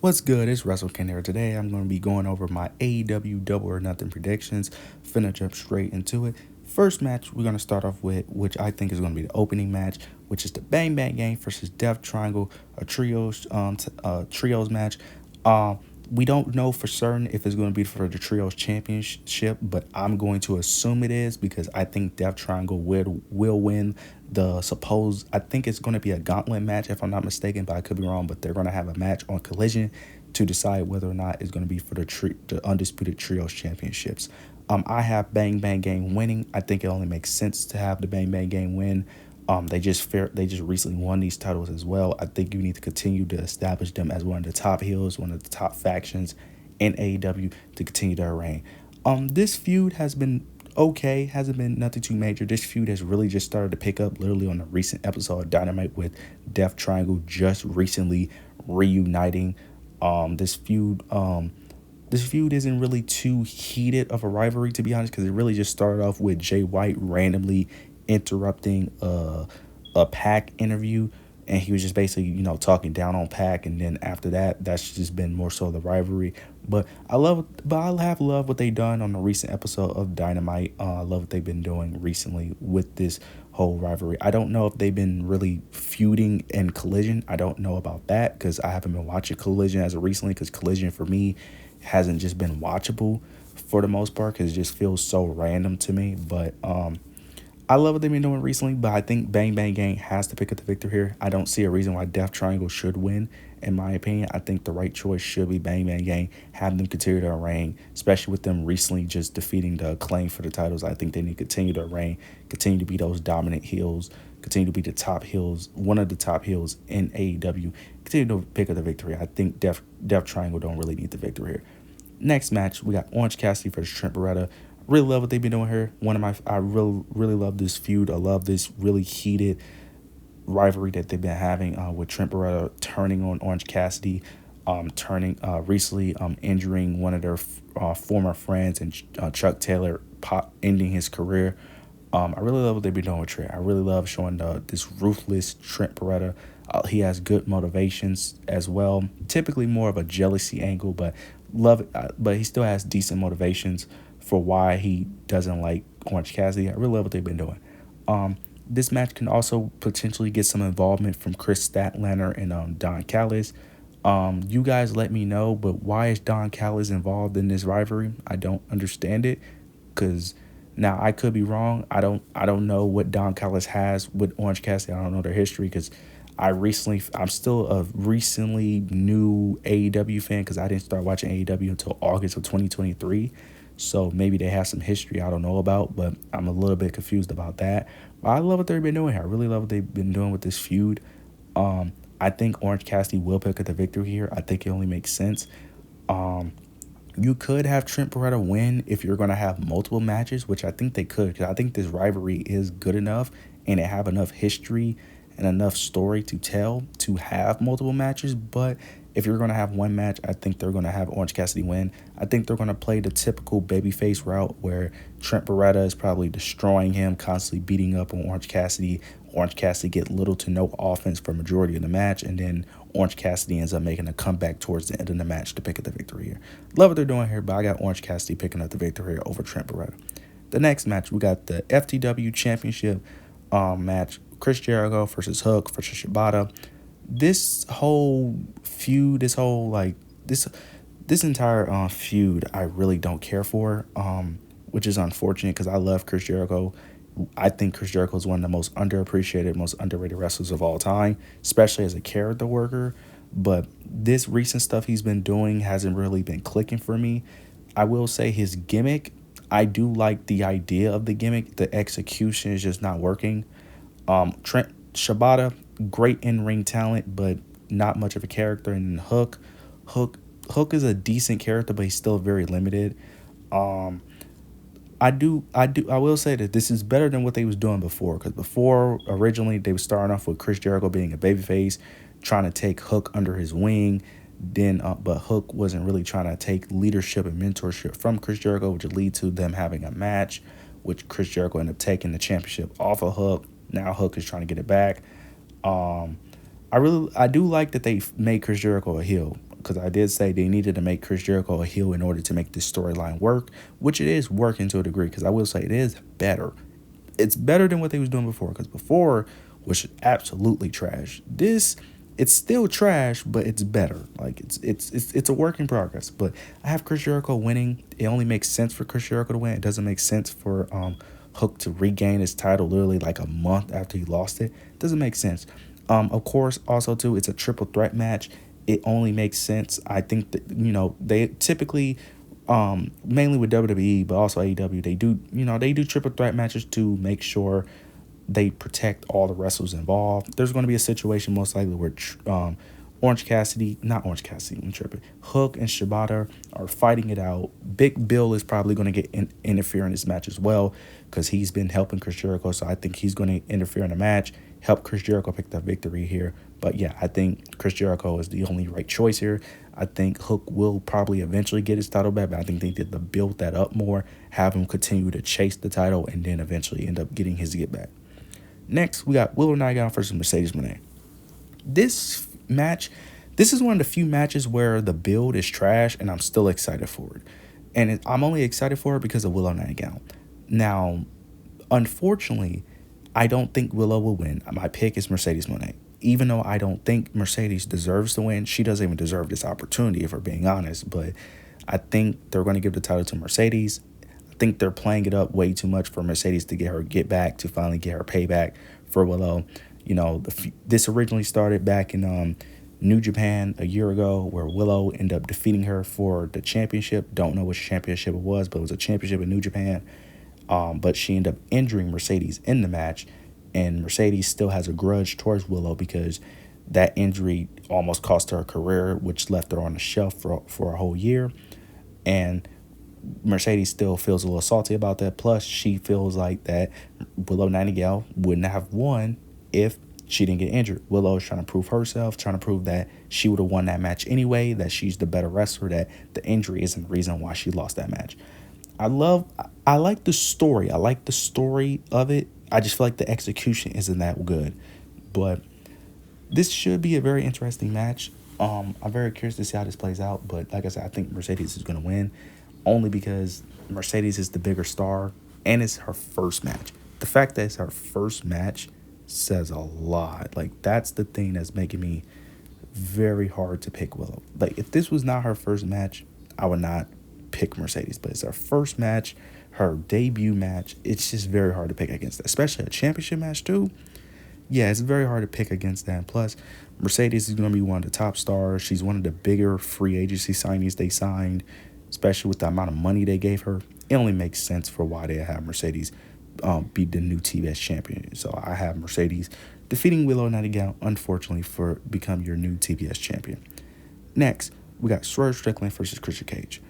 What's good? It's Russell Ken here. Today I'm going to be going over my AEW Double or Nothing predictions. Finna jump straight into it. First match we're going to start off with, which I think is going to be the opening match, which is the Bang Bang Gang versus Death Triangle, a trios match. Um, we don't know for certain if it's going to be for the trios championship, but I'm going to assume it is because I think Death Triangle will win the supposed. I think it's going to be a gauntlet match if I'm not mistaken, but I could be wrong. But they're going to have a match on Collision to decide whether or not it's going to be for the undisputed trios championships. I have Bang Bang Gang winning. I think it only makes sense to have the Bang Bang Gang win. They just recently won these titles as well. I think you need to continue to establish them as one of the top heels, one of the top factions in AEW to continue their reign. This feud has been okay, hasn't been nothing too major. This feud has really just started to pick up literally on a recent episode of Dynamite with Death Triangle just recently reuniting. This feud this feud isn't really too heated of a rivalry, to be honest, because it really just started off with Jay White randomly interrupting a Pac interview, and he was just basically talking down on Pac, and then after that, that's just been more so the rivalry. But I have loved what they done on the recent episode of Dynamite. I love what they've been doing recently with this whole rivalry. I don't know if they've been really feuding in Collision. I don't know about that because I haven't been watching Collision as of recently. Because Collision for me hasn't just been watchable for the most part because it just feels so random to me. But I love what they've been doing recently, but I think Bang Bang Gang has to pick up the victory here. I don't see a reason why Death Triangle should win, in my opinion. I think the right choice should be Bang Bang Gang, have them continue their reign, especially with them recently just defeating the Acclaim for the titles. I think they need to continue their reign, continue to be those dominant heels, continue to be the top heels, one of the top heels in AEW, continue to pick up the victory. I think Death Triangle don't really need the victory here. Next match, we got Orange Cassidy versus Trent Beretta. Really love what they've been doing here. I really love this feud. I love this really heated rivalry that they've been having with Trent Beretta turning on Orange Cassidy, recently injuring one of their former friends, and Chuck Taylor ending his career. I really love what they've been doing with Trent. I really love showing this ruthless Trent Beretta. He has good motivations as well. Typically more of a jealousy angle, but love it. But he still has decent motivations for why he doesn't like Orange Cassidy. I really love what they've been doing. This match can also potentially get some involvement from Chris Statlander and Don Callis. You guys let me know, but why is Don Callis involved in this rivalry? I don't understand it, because now I could be wrong. I don't know what Don Callis has with Orange Cassidy. I don't know their history because I'm still a recently new AEW fan because I didn't start watching AEW until August of 2023. So maybe they have some history I don't know about, but I'm a little bit confused about that. But I love what they've been doing here. I really love what they've been doing with this feud. I think Orange Cassidy will pick up the victory here. I think it only makes sense. You could have Trent Beretta win if you're going to have multiple matches, which I think they could, because I think this rivalry is good enough and it have enough history and enough story to tell to have multiple matches. But if you're going to have one match, I think they're going to have Orange Cassidy win. I think they're going to play the typical babyface route where Trent Beretta is probably destroying him, constantly beating up on Orange Cassidy. Orange Cassidy get little to no offense for majority of the match, and then Orange Cassidy ends up making a comeback towards the end of the match to pick up the victory here. Love what they're doing here, but I got Orange Cassidy picking up the victory here over Trent Beretta. The next match, we got the FTW Championship match. Chris Jericho versus Hook versus Shibata. This whole feud, this entire feud, I really don't care for, which is unfortunate because I love Chris Jericho. I think Chris Jericho is one of the most underappreciated, most underrated wrestlers of all time, especially as a character worker. But this recent stuff he's been doing hasn't really been clicking for me. I will say his gimmick, I do like the idea of the gimmick. The execution is just not working. Trent Shibata, great in-ring talent, but not much of a character. And Hook is a decent character, but he's still very limited. I will say that this is better than what they was doing before, because before originally they were starting off with Chris Jericho being a babyface, trying to take Hook under his wing. But Hook wasn't really trying to take leadership and mentorship from Chris Jericho, which would lead to them having a match, which Chris Jericho ended up taking the championship off of Hook. Now Hook is trying to get it back. I do like that they made Chris Jericho a heel. because I did say they needed to make Chris Jericho a heel in order to make this storyline work, which it is working to a degree. Because I will say it is better. It's better than what they was doing before. Because before was absolutely trash. This, it's still trash, but it's better. Like it's a work in progress. But I have Chris Jericho winning. It only makes sense for Chris Jericho to win. It doesn't make sense for Hook to regain his title literally like a month after he lost it. Doesn't make sense. Of course, also too, it's a triple threat match. It only makes sense. I think that, they typically, mainly with WWE, but also AEW, they do triple threat matches to make sure they protect all the wrestlers involved. There's going to be a situation most likely where I'm tripping. Hook and Shibata are fighting it out. Big Bill is probably going to interfere in this match as well because he's been helping Chris Jericho. So I think he's going to interfere in the match, help Chris Jericho pick that victory here. But yeah, I think Chris Jericho is the only right choice here. I think Hook will probably eventually get his title back, but I think they need to build that up more, have him continue to chase the title, and then eventually end up getting his get back. Next, we got Willow Nightingale versus Mercedes Moné. This match, this is one of the few matches where the build is trash, and I'm still excited for it. And I'm only excited for it because of Willow Nightingale. Now, unfortunately, I don't think Willow will win. My pick is Mercedes Moné. Even though I don't think Mercedes deserves to win, she doesn't even deserve this opportunity, if we're being honest. But I think they're going to give the title to Mercedes. I think they're playing it up way too much for Mercedes to get back, to finally get her payback for Willow. This originally started back in New Japan a year ago, where Willow ended up defeating her for the championship. Don't know which championship it was, but it was a championship in New Japan. But she ended up injuring Mercedes in the match, and Mercedes still has a grudge towards Willow because that injury almost cost her a career, which left her on the shelf for a whole year. And Mercedes still feels a little salty about that. Plus, she feels like that Willow Nightingale wouldn't have won if she didn't get injured. Willow is trying to prove herself, trying to prove that she would have won that match anyway, that she's the better wrestler, that the injury isn't the reason why she lost that match. I like the story. I like the story of it. I just feel like the execution isn't that good. But this should be a very interesting match. I'm very curious to see how this plays out. But like I said, I think Mercedes is going to win only because Mercedes is the bigger star and it's her first match. The fact that it's her first match says a lot. Like, that's the thing that's making me very hard to pick Willow. Like, if this was not her first match, I would not pick Mercedes. But it's her first match, her debut match. It's just very hard to pick against that, especially a championship match too. Yeah, it's very hard to pick against that. Plus, Mercedes is going to be one of the top stars. She's one of the bigger free agency signings they signed, especially with the amount of money they gave her. It only makes sense for why they have Mercedes be the new TBS champion. So I have Mercedes defeating Willow Nightingale, unfortunately, for become your new TBS champion. Next, we got Swerve Strickland versus Christian Cage.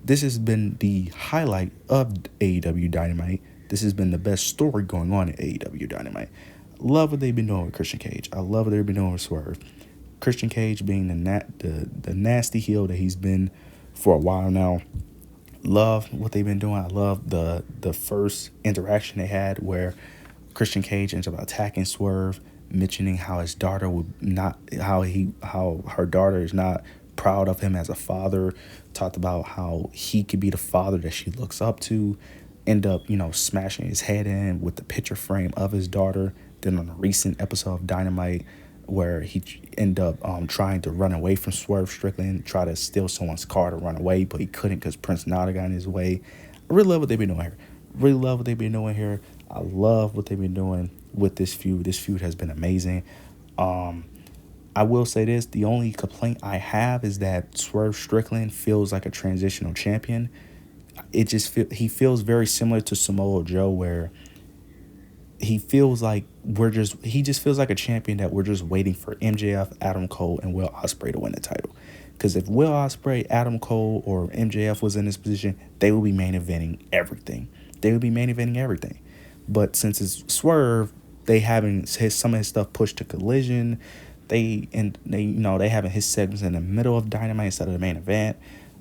This has been the highlight of AEW Dynamite. This has been the best story going on at AEW Dynamite. Love what they've been doing with Christian Cage. I love what they've been doing with Swerve. Christian Cage being the nasty heel that he's been for a while now. Love what they've been doing. I love the first interaction they had where Christian Cage ends up attacking Swerve, mentioning how his daughter how her daughter is not proud of him as a father. Talked about how he could be the father that she looks up to. End up, smashing his head in with the picture frame of his daughter. Then on a recent episode of Dynamite, where he ended up trying to run away from Swerve Strickland, try to steal someone's car to run away, but he couldn't because Prince Nana got in his way. I really love what they've been doing here. I love what they've been doing with this feud. This feud has been amazing. I will say this, the only complaint I have is that Swerve Strickland feels like a transitional champion. He feels very similar to Samoa Joe, where he feels like he just feels like a champion that we're just waiting for MJF, Adam Cole, and Will Ospreay to win the title. Because if Will Ospreay, Adam Cole, or MJF was in this position, they would be main eventing everything. But since it's Swerve, they having some of his stuff pushed to Collision. They having his segments in the middle of Dynamite instead of the main event.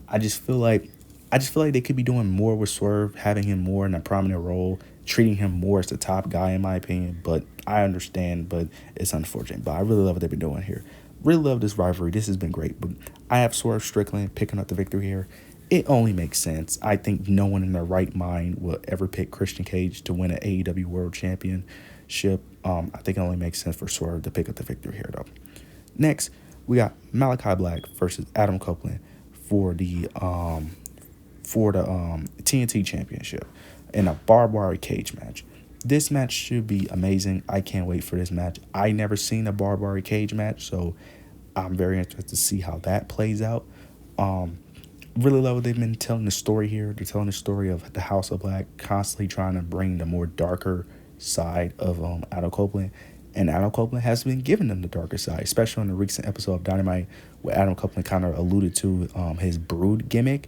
I just feel like they could be doing more with Swerve, having him more in a prominent role, treating him more as the top guy, in my opinion. But I understand, but it's unfortunate. But I really love what they've been doing here. Really love this rivalry. This has been great. But I have Swerve Strickland picking up the victory here. It only makes sense. I think no one in their right mind will ever pick Christian Cage to win an AEW World Championship. I think it only makes sense for Swerve to pick up the victory here, though. Next, we got Malachi Black versus Adam Copeland for the TNT Championship in a barbed wire cage match. This match should be amazing. I can't wait for this match. I never seen a barbed wire cage match, so I'm very interested to see how that plays out. Really love what they've been telling the story here. They're telling the story of the House of Black constantly trying to bring the more darker side of Adam Copeland. And Adam Copeland has been giving them the darker side, especially in the recent episode of Dynamite where Adam Copeland kind of alluded to his brood gimmick.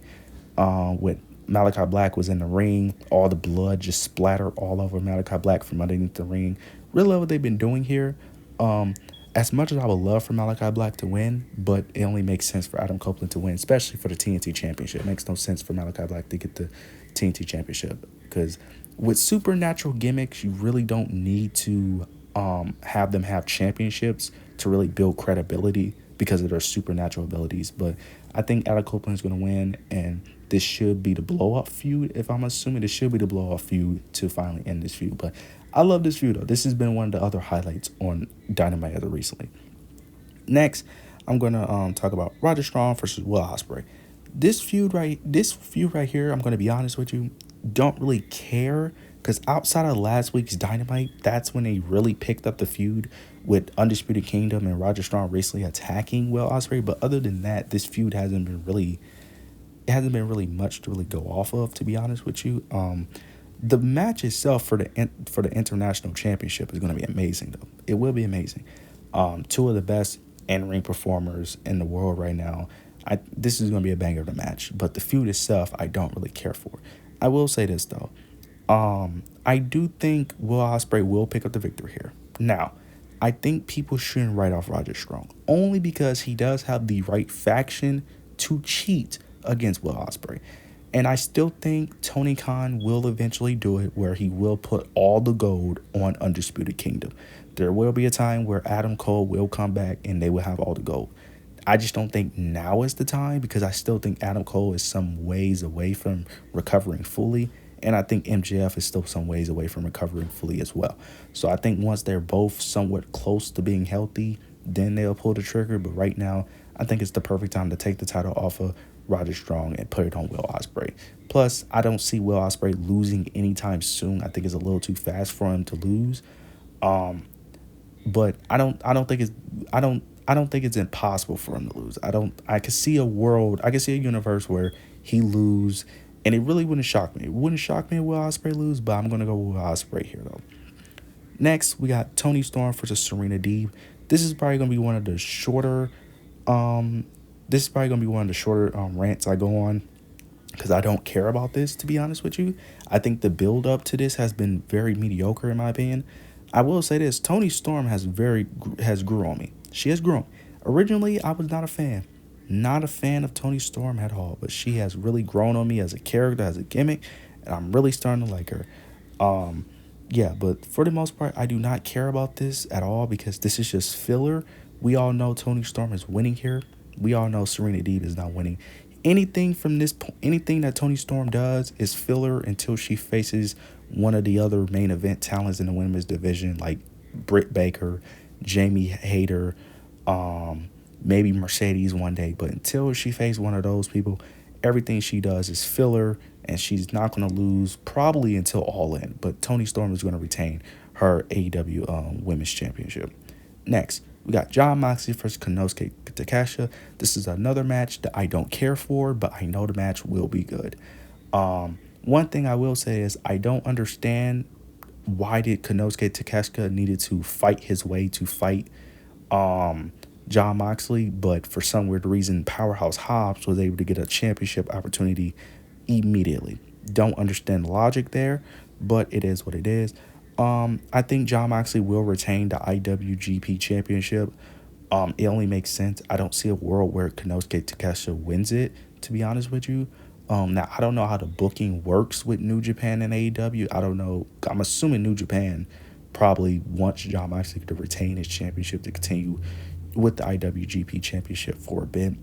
With Malachi Black was in the ring, all the blood just splattered all over Malachi Black from underneath the ring. Really love what they've been doing here. As much as I would love for Malachi Black to win, but it only makes sense for Adam Copeland to win, especially for the TNT Championship. It makes no sense for Malachi Black to get the TNT Championship because with supernatural gimmicks, you really don't need to have them have championships to really build credibility because of their supernatural abilities. But I think Adam Copeland is going to win, and this should be the blow-up feud. If I'm assuming this should be the blow-up feud to finally end this feud. But I love this feud, though. This has been one of the other highlights on Dynamite as of recently. Next, I'm going to talk about Roger Strong versus Will Ospreay. This feud right here, I'm going to be honest with you, don't really care because outside of last week's Dynamite, that's when they really picked up the feud with Undisputed Kingdom and Roger Strong recently attacking Will Ospreay. But other than that, this feud hasn't been really much to really go off of, to be honest with you. The match itself for the international championship is going to be amazing, though. It will be amazing. Two of the best in-ring performers in the world right now. This is going to be a banger of a match, but the feud itself, I don't really care for. I will say this, though. I do think Will Ospreay will pick up the victory here. Now, I think people shouldn't write off Roger Strong, only because he does have the right faction to cheat against Will Ospreay. And I still think Tony Khan will eventually do it where he will put all the gold on Undisputed Kingdom. There will be a time where Adam Cole will come back and they will have all the gold. I just don't think now is the time because I still think Adam Cole is some ways away from recovering fully. And I think MJF is still some ways away from recovering fully as well. So I think once they're both somewhat close to being healthy, then they'll pull the trigger. But right now, I think it's the perfect time to take the title off of Roger Strong and put it on Will Ospreay. Plus, I don't see Will Ospreay losing anytime soon. I think it's a little too fast for him to lose. But I don't think it's impossible for him to lose. I could see a universe where he lose, and it really wouldn't shock me. It wouldn't shock me if Will Ospreay lose, but I'm gonna go with Will Ospreay here though. Next, we got Toni Storm versus Serena Deeb. This is probably gonna be one of the shorter rants I go on because I don't care about this, to be honest with you. I think the build up to this has been very mediocre in my opinion. I will say this, Toni Storm has grew on me. She has grown. Originally, I was not a fan of Toni Storm at all, but she has really grown on me as a character, as a gimmick, and I'm really starting to like her. Yeah, but for the most part, I do not care about this at all because this is just filler. We all know Toni Storm is winning here. We all know Serena Deeb is not winning. Anything that Toni Storm does is filler until she faces one of the other main event talents in the women's division, like Britt Baker, Jamie Hayter, maybe Mercedes one day. But until she faces one of those people, everything she does is filler, and she's not going to lose probably until All In. But Toni Storm is going to retain her AEW Women's Championship. Next, we got Jon Moxley versus Konosuke Takeshita. This is another match that I don't care for, but I know the match will be good. One thing I will say is I don't understand why did Konosuke Takeshita needed to fight his way to fight Jon Moxley, but for some weird reason, Powerhouse Hobbs was able to get a championship opportunity immediately. Don't understand the logic there, but it is what it is. I think Jon Moxley will retain the IWGP Championship. It only makes sense. I don't see a world where Konosuke Takeshita wins it, to be honest with you. Now, I don't know how the booking works with New Japan and AEW. I don't know. I'm assuming New Japan probably wants Jon Moxley to retain his championship to continue, with the IWGP Championship for a bit.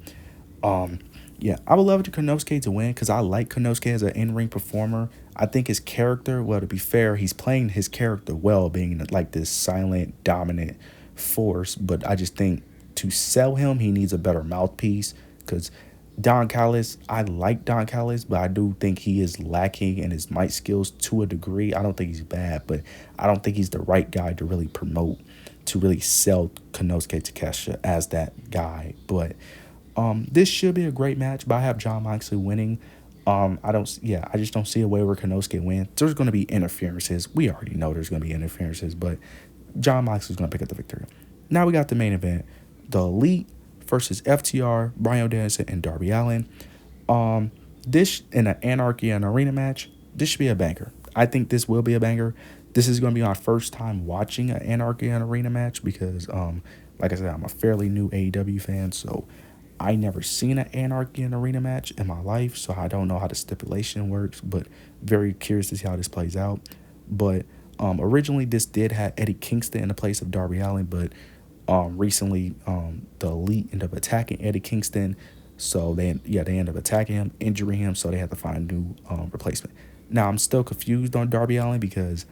Um, yeah, I would love Konosuke to win because I like Konosuke as an in-ring performer. I think his character, well, to be fair, he's playing his character well, being like this silent, dominant force. But I just think to sell him, he needs a better mouthpiece because Don Callis, I like Don Callis, but I do think he is lacking in his mic skills to a degree. I don't think he's bad, but I don't think he's the right guy to really promote, to really sell Konosuke Takeshita as that guy. But this should be a great match, but I have Jon Moxley winning. I just don't see a way where Konosuke wins. There's going to be interferences. We already know there's going to be interferences, but Jon Moxley's going to pick up the victory. Now we got the main event, the Elite versus FTR, Bryan Danielson, and Darby Allin. This in an Anarchy and Arena match, this should be a banger. I think this will be a banger. This is going to be my first time watching an Anarchy and Arena match because, like I said, I'm a fairly new AEW fan, so I never seen an Anarchy and Arena match in my life, so I don't know how the stipulation works, but very curious to see how this plays out. But originally, this did have Eddie Kingston in the place of Darby Allin, but recently the Elite ended up attacking Eddie Kingston, so they ended up attacking him, injuring him, so they had to find a new replacement. Now I'm still confused on Darby Allin because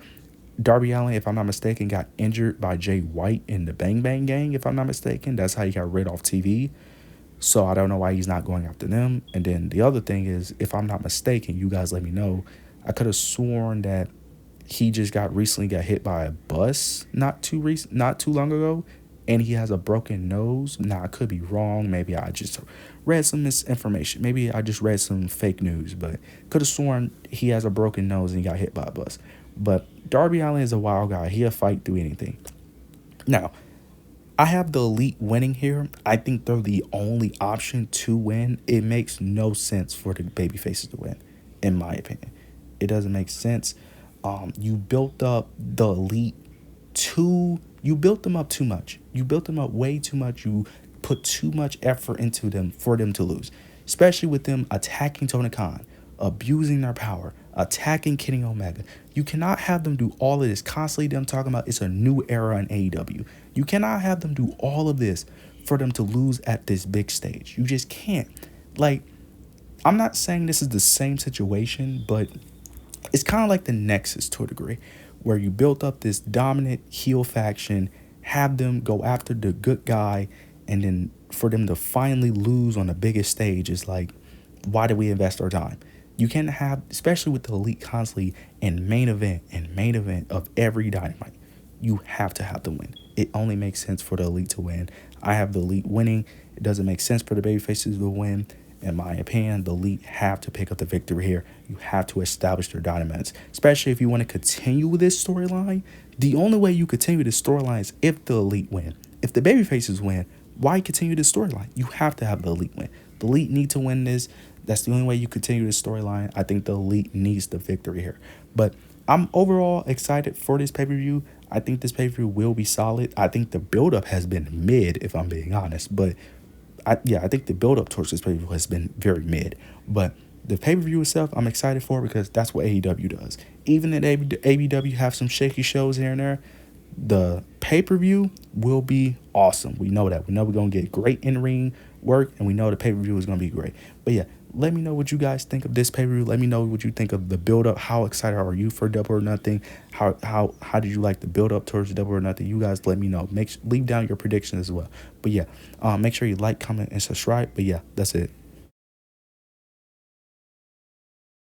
Darby Allin, if I'm not mistaken, got injured by Jay White in the Bang Bang Gang. If I'm not mistaken, that's how he got rid off TV. So I don't know why he's not going after them. And then the other thing is, if I'm not mistaken, you guys let me know. I could have sworn that he just recently got hit by a bus not too long ago, and he has a broken nose. Now I could be wrong. Maybe I just read some misinformation. Maybe I just read some fake news, but could have sworn he has a broken nose and he got hit by a bus. But Darby Allin is a wild guy. He'll fight through anything. Now, I have the Elite winning here. I think they're the only option to win. It makes no sense for the babyfaces to win, in my opinion. It doesn't make sense. You built up the Elite you built them up too much. You built them up way too much. You put too much effort into them for them to lose, especially with them attacking Tony Khan, abusing their power, attacking Kenny Omega. You cannot have them do all of this, constantly them talking about it's a new era in AEW. You cannot have them do all of this for them to lose at this big stage. You just can't. Like, I'm not saying this is the same situation, but it's kind of like the Nexus to a degree, where you built up this dominant heel faction, have them go after the good guy, and then for them to finally lose on the biggest stage is like, why do we invest our time? You can't have, especially with the Elite constantly in main event of every Dynamite, you have to have them win. It only makes sense for the Elite to win. I have the Elite winning. It doesn't make sense for the babyfaces to win. In my opinion, the Elite have to pick up the victory here. You have to establish their dynamites, especially if you want to continue with this storyline. The only way you continue this storyline is if the Elite win. If the babyfaces win, why continue this storyline? You have to have the Elite win. The Elite need to win this. That's the only way you continue this storyline. I think the Elite needs the victory here. But I'm overall excited for this pay-per-view. I think this pay-per-view will be solid. I think the build-up has been mid, if I'm being honest. But I think the build-up towards this pay-per-view has been very mid. But the pay-per-view itself, I'm excited for because that's what AEW does. Even if AEW have some shaky shows here and there, the pay-per-view will be awesome. We know that. We know we're going to get great in-ring work, and we know the pay-per-view is going to be great. But yeah, let me know what you guys think of this pay-per-view. Let me know what you think of the build-up. How excited are you for Double or Nothing? How did you like the build-up towards Double or Nothing? You guys let me know. Leave down your predictions as well. But yeah, make sure you like, comment, and subscribe. But yeah, that's it.